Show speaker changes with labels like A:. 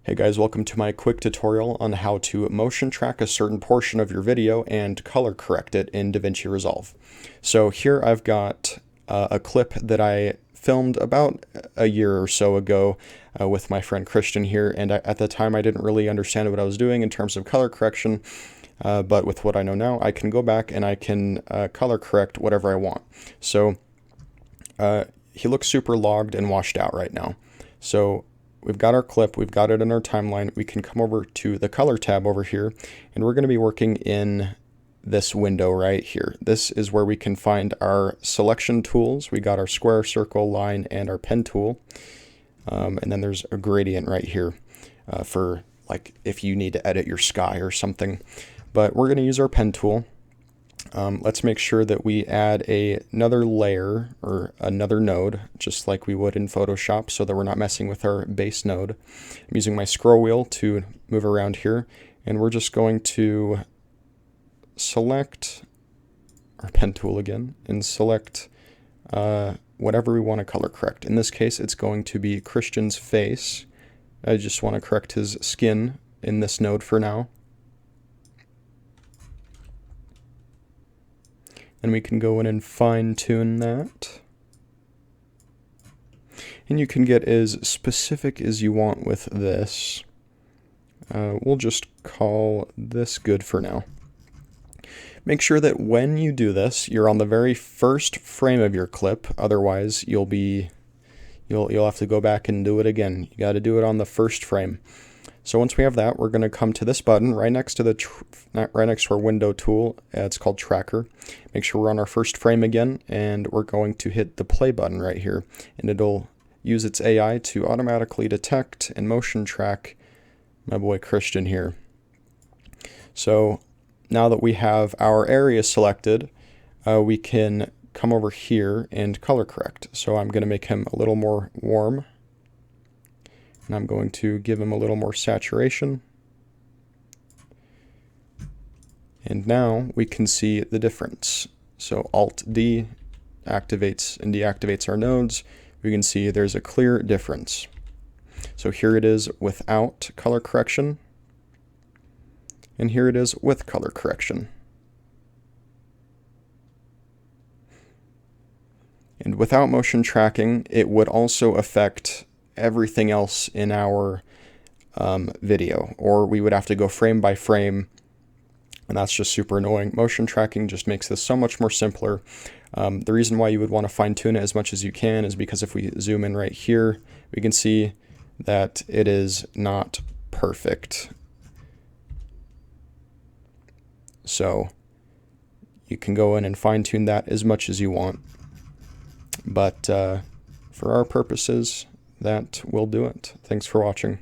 A: Hey guys, welcome to my quick tutorial on how to motion track a certain portion of your video and color correct it in Davinci Resolve. So here I've got a clip that I filmed about a year or so ago with my friend Christian here, and at the time I didn't really understand what I was doing in terms of color correction, but with what I know now, I can go back and I can color correct whatever I want. So he looks super logged and washed out right now. So we've got our clip, we've got it in our timeline. We can come over to the color tab over here, and we're going to be working in this window right here. This is where we can find our selection tools. We got our square, circle, line, and our pen tool. And then there's a gradient right here for like if you need to edit your sky or something. But we're going to use our pen tool. Let's make sure that we add another layer or another node, just like we would in Photoshop, so that we're not messing with our base node. I'm using my scroll wheel to move around here, and we're just going to select our pen tool again and select whatever we want to color correct. In this case, it's going to be Christian's face. I just want to correct his skin in this node for now. And we can go in and fine tune that. And you can get as specific as you want with this. We'll just call this good for now. Make sure that when you do this, you're on the very first frame of your clip. Otherwise, you'll have to go back and do it again. You got to do it on the first frame. So once we have that, we're going to come to this button right next to our window tool. It's called Tracker. Make sure we're on our first frame again, and we're going to hit the play button right here, and it'll use its AI to automatically detect and motion track my boy Christian here. So now that we have our area selected, we can come over here and color correct. So I'm going to make him a little more warm. And I'm going to give him a little more saturation. And now we can see the difference. So Alt-D activates and deactivates our nodes. We can see there's a clear difference. So here it is without color correction. And here it is with color correction. And without motion tracking, it would also affect everything else in our video, or we would have to go frame by frame, and that's just super annoying. Motion tracking just makes this so much more simpler. The reason why you would want to fine tune it as much as you can is because if we zoom in right here, we can see that it is not perfect. So you can go in and fine tune that as much as you want, but for our purposes, that will do it. Thanks for watching.